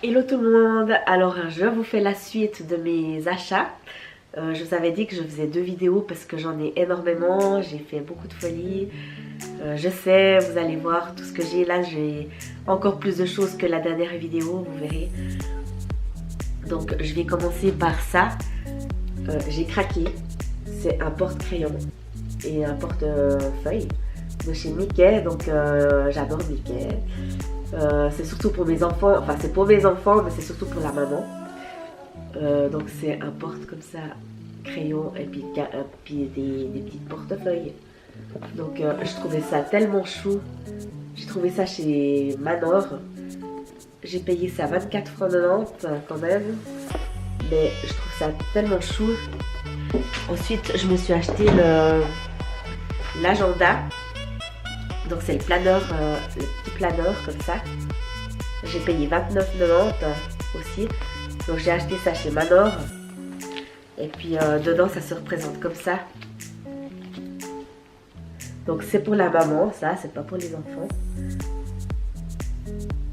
Hello tout le monde, alors je vous fais la suite de mes achats. Je vous avais dit que je faisais 2 vidéos parce que j'en ai énormément, j'ai fait beaucoup de folies. Je sais, vous allez voir tout ce que j'ai là, j'ai encore plus de choses que la dernière vidéo, vous verrez. Donc je vais commencer par ça. J'ai craqué, c'est un porte-crayon et un porte-feuille de chez Mickey, donc j'adore Mickey. C'est surtout pour mes enfants, enfin c'est pour mes enfants mais c'est surtout pour la maman. Donc c'est un porte comme ça, crayon et puis des petites portefeuilles. Donc je trouvais ça tellement chou. J'ai trouvé ça chez Manor. J'ai payé ça 24 francs 90 quand même. Mais je trouve ça tellement chou. Ensuite je me suis acheté l'agenda. Donc c'est le planeur, le petit planeur comme ça. J'ai payé 29,90 aussi. Donc j'ai acheté ça chez Manor. Et puis dedans ça se représente comme ça. Donc c'est pour la maman ça, c'est pas pour les enfants.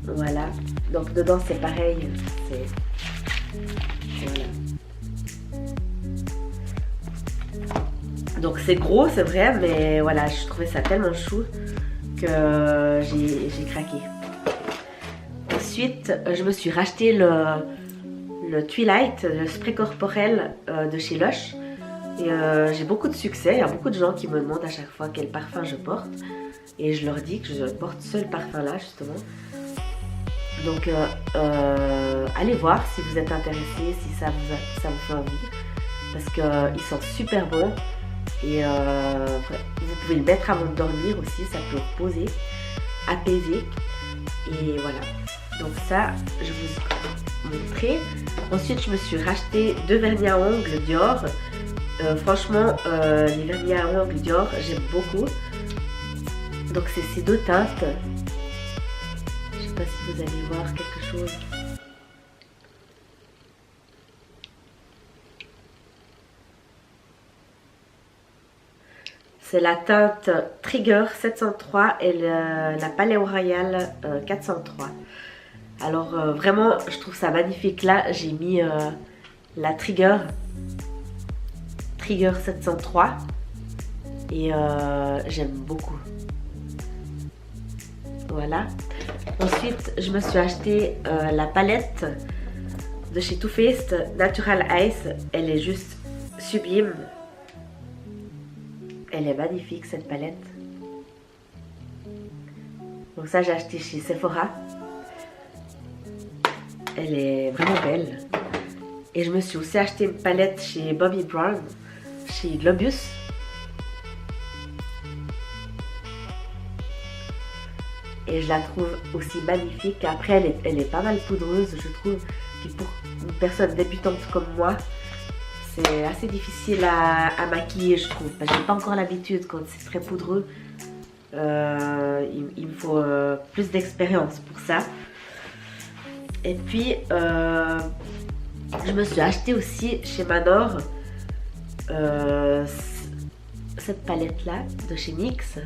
Voilà. Donc dedans c'est pareil. Voilà. Donc c'est gros c'est vrai, mais voilà, je trouvais ça tellement chou que j'ai craqué. Ensuite, je me suis racheté le Twilight, le spray corporel de chez Lush. Et j'ai beaucoup de succès, il y a beaucoup de gens qui me demandent à chaque fois quel parfum je porte. Et je leur dis que je porte ce parfum là justement. Donc allez voir si vous êtes intéressé, si ça vous fait envie. Parce qu'ils sont super bons. Et vous pouvez le mettre avant de dormir aussi, ça peut reposer, apaiser. Et voilà. Donc ça, je vous montrer. Ensuite, je me suis racheté 2 vernis à ongles Dior. Franchement, les vernis à ongles Dior, j'aime beaucoup. Donc c'est ces 2 teintes. Je sais pas si vous allez voir quelque chose. C'est la teinte Trigger 703 et la Palais Royal 403. Alors vraiment, je trouve ça magnifique. Là, j'ai mis la Trigger 703 et j'aime beaucoup. Voilà. Ensuite, je me suis acheté la palette de chez Too Faced Natural Ice. Elle est juste sublime. Elle est magnifique cette palette. Donc ça j'ai acheté chez Sephora. Elle est vraiment belle. Et je me suis aussi acheté une palette chez Bobbi Brown, chez Globus. Et je la trouve aussi magnifique. Après elle est pas mal poudreuse je trouve. Puis pour une personne débutante comme moi, c'est assez difficile à maquiller je trouve. Parce que j'ai pas encore l'habitude quand c'est très poudreux. Il me faut plus d'expérience pour ça. Et puis je me suis acheté aussi chez Manor cette palette là de chez NYX.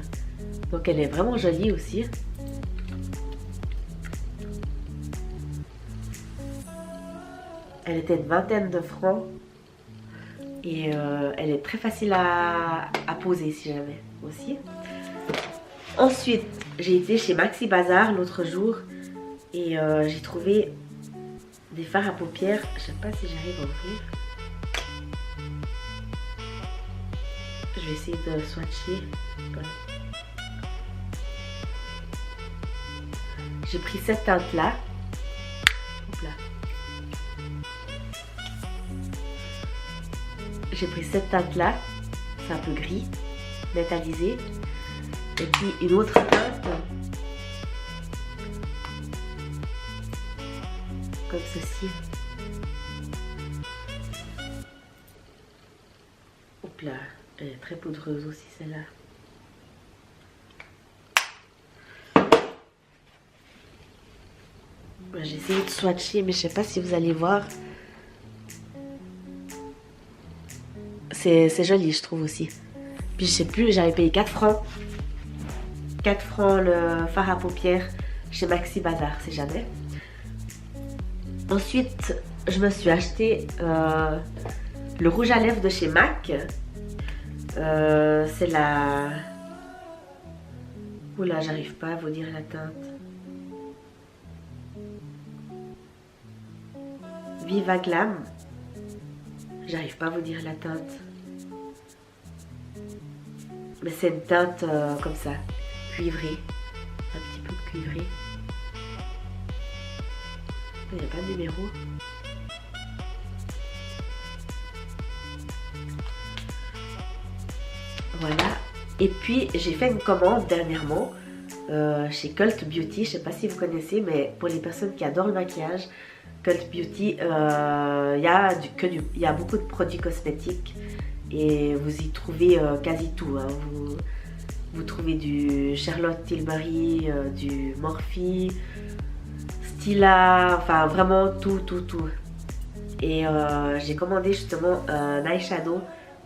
Donc elle est vraiment jolie aussi. Elle était une vingtaine de francs. Et elle est très facile à poser si jamais aussi. Ensuite, j'ai été chez Maxi Bazar l'autre jour. Et j'ai trouvé des fards à paupières. Je sais pas si j'arrive à ouvrir. Je vais essayer de swatcher. Voilà. J'ai pris cette teinte là. Hop là. J'ai pris cette teinte là, c'est un peu gris, métallisé. Et puis une autre teinte, comme ceci. Hop là, elle est très poudreuse aussi celle-là. J'ai essayé de swatcher, mais je sais pas si vous allez voir. C'est joli je trouve aussi. Puis je sais plus, j'avais payé 4 francs. 4 francs le fard à paupières chez Maxi Bazar, c'est jamais. Ensuite, je me suis acheté le rouge à lèvres de chez MAC. C'est la... Oula, j'arrive pas à vous dire la teinte. Viva Glam. J'arrive pas à vous dire la teinte. Mais c'est une teinte comme ça, cuivrée. Un petit peu cuivrée. Il n'y a pas de numéro. Voilà. Et puis j'ai fait une commande dernièrement chez Cult Beauty. Je ne sais pas si vous connaissez, mais pour les personnes qui adorent le maquillage, Cult Beauty, il y a beaucoup de produits cosmétiques et vous y trouvez quasi tout. Hein. Vous trouvez du Charlotte Tilbury, du Morphe, Stila, enfin vraiment tout. Et j'ai commandé justement un eyeshadow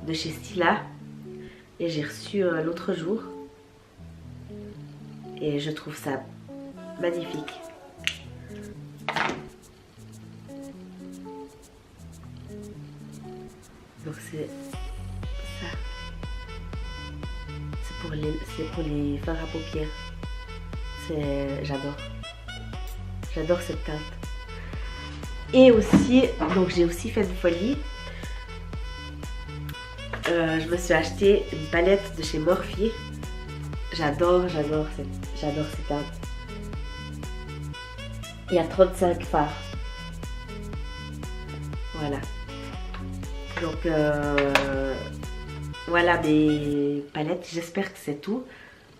de chez Stila et j'ai reçu l'autre jour et je trouve ça magnifique. Donc c'est ça. C'est pour les fards à paupières. J'adore cette teinte. Et aussi, donc j'ai aussi fait une folie. Je me suis acheté une palette de chez Morphe. J'adore cette teinte. Il y a 35 fards. Voilà. Donc voilà mes palettes. J'espère que c'est tout.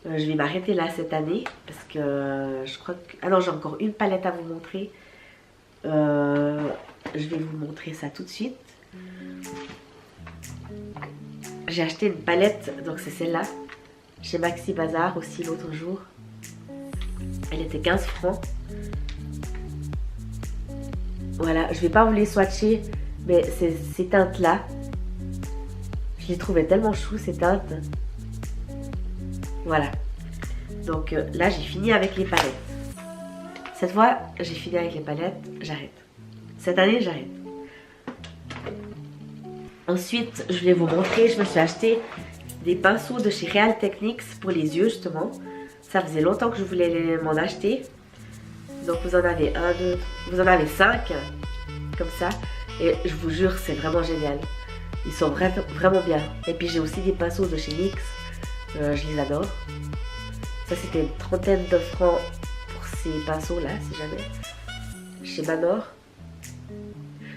Je vais m'arrêter là cette année parce que je crois que... Ah non, j'ai encore une palette à vous montrer. Je vais vous montrer ça tout de suite. J'ai acheté une palette, donc c'est celle-là, chez Maxi Bazar aussi l'autre jour. Elle était 15 francs. Voilà, je vais pas vous les swatcher, mais ces teintes-là, je les trouvais tellement chou ces teintes. Voilà. Donc là, j'ai fini avec les palettes. Cette fois, j'ai fini avec les palettes, j'arrête. Cette année, j'arrête. Ensuite, je vais vous montrer, je me suis acheté des pinceaux de chez Real Techniques pour les yeux, justement. Ça faisait longtemps que je voulais m'en acheter. Donc, vous en avez vous en avez 5, comme ça. Et je vous jure, c'est vraiment génial. Ils sont vraiment bien. Et puis, j'ai aussi des pinceaux de chez NYX. Je les adore. Ça, c'était une trentaine de francs pour ces pinceaux-là, si jamais. Chez Manor.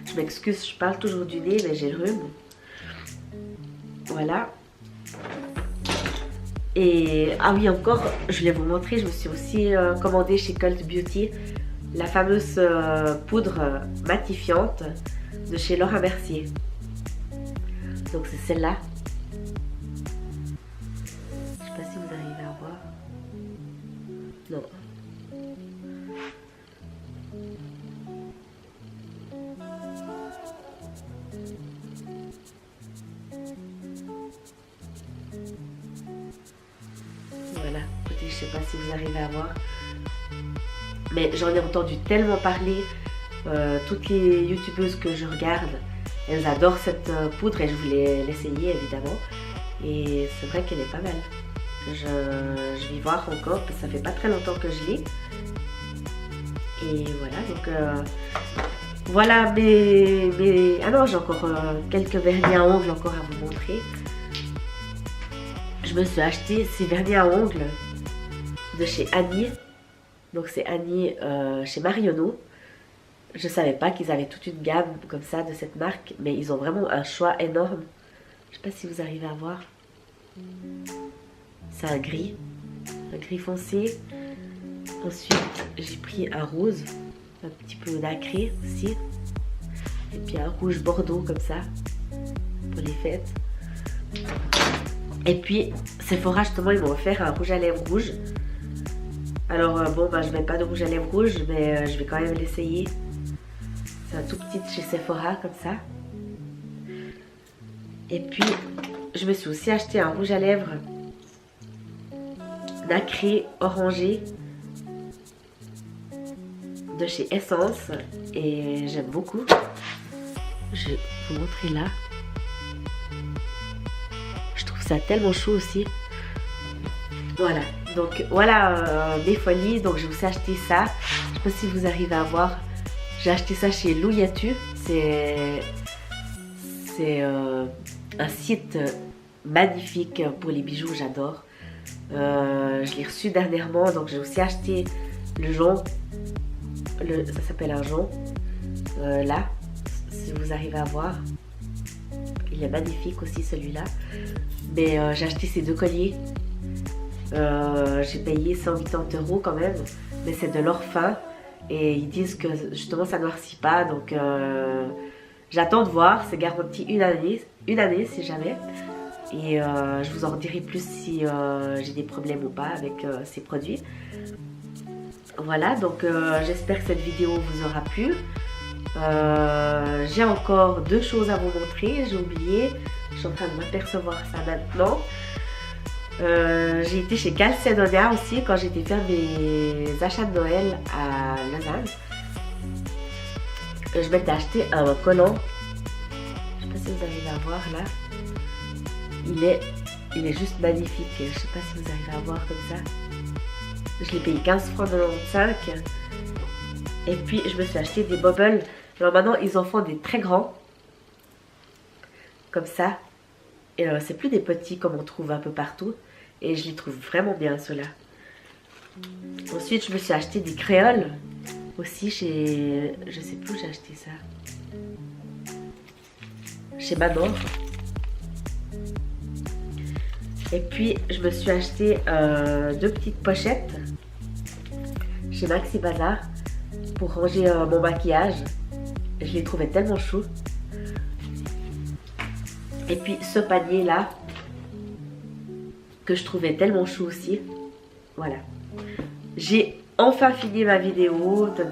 Je m'excuse, je parle toujours du nez, mais j'ai le rhume. Voilà. Et ah oui, encore, je vais vous montrer, je me suis aussi commandé chez Cult Beauty la fameuse poudre matifiante de chez Laura Mercier. Donc c'est celle-là. Je sais pas si vous arrivez à voir. Non. Voilà, écoutez, je sais pas si vous arrivez à voir. Mais j'en ai entendu tellement parler. Toutes les youtubeuses que je regarde, elles adorent cette poudre et je voulais l'essayer évidemment. Et c'est vrai qu'elle est pas mal. Je vais voir encore parce que ça fait pas très longtemps que je l'ai. Et voilà, donc voilà mes... Ah non, j'ai encore quelques vernis à ongles encore à vous montrer. Je me suis acheté ces vernis à ongles de chez Annie. Donc c'est Annie chez Marionneau. Je savais pas qu'ils avaient toute une gamme comme ça de cette marque, mais ils ont vraiment un choix énorme. Je sais pas si vous arrivez à voir. C'est un gris foncé. Ensuite j'ai pris un rose, un petit peu nacré aussi. Et puis un rouge bordeaux comme ça pour les fêtes. Et puis Sephora justement ils m'ont offert un rouge à lèvres rouge. Alors bon bah je mets pas de rouge à lèvres rouge, mais je vais quand même l'essayer. C'est un tout petit chez Sephora comme ça. Et puis je me suis aussi acheté un rouge à lèvres nacré orangé de de chez Essence et j'aime beaucoup. Je vais vous montrer là. Je trouve ça tellement chaud aussi. Voilà, donc voilà mes folies. Donc je vous ai acheté ça. Je sais pas si vous arrivez à voir. J'ai acheté ça chez Louyatu. C'est un site magnifique pour les bijoux, j'adore. Je l'ai reçu dernièrement, donc j'ai aussi acheté le jonc. Ça s'appelle un jonc. Là, si vous arrivez à voir. Il est magnifique aussi celui-là. Mais j'ai acheté ces deux colliers. J'ai payé 180 € quand même. Mais c'est de l'or fin. Et ils disent que justement ça noircit pas. Donc j'attends de voir. C'est garanti une année si jamais. Et je vous en dirai plus si j'ai des problèmes ou pas avec ces produits. Voilà, donc j'espère que cette vidéo vous aura plu. J'ai encore deux choses à vous montrer, j'ai oublié. Je suis en train de m'apercevoir ça maintenant. J'ai été chez Calcedonia aussi quand j'ai été faire mes achats de Noël à Lausanne. Je m'étais acheté un collant. Je sais pas si vous arrivez à voir là. Il est juste magnifique. Je sais pas si vous arrivez à voir comme ça. Je l'ai payé 15 francs 95. Et puis je me suis acheté des bubbles. Alors maintenant ils en font des très grands. Comme ça. Et c'est plus des petits comme on trouve un peu partout. Et je les trouve vraiment bien ceux-là. Ensuite je me suis acheté des créoles. Aussi chez... Je sais plus où j'ai acheté ça. Chez Maman. Et puis je me suis acheté deux petites pochettes. Chez Maxi Bazar. Pour ranger mon maquillage. Je les trouvais tellement chauds. Et puis ce panier là. Que je trouvais tellement chou aussi. Voilà. J'ai enfin fini ma vidéo de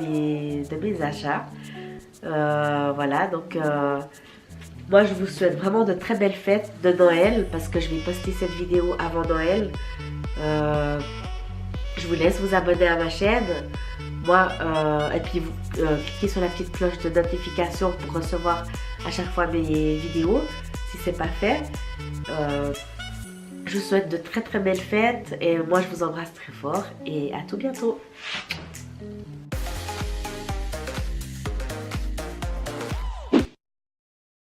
mes achats. Voilà, donc moi je vous souhaite vraiment de très belles fêtes de Noël. Parce que je vais poster cette vidéo avant Noël. Je vous laisse vous abonner à ma chaîne. Moi, et puis vous cliquez sur la petite cloche de notification pour recevoir à chaque fois mes vidéos. Si c'est pas fait. Je vous souhaite de très très belles fêtes et moi je vous embrasse très fort et à tout bientôt.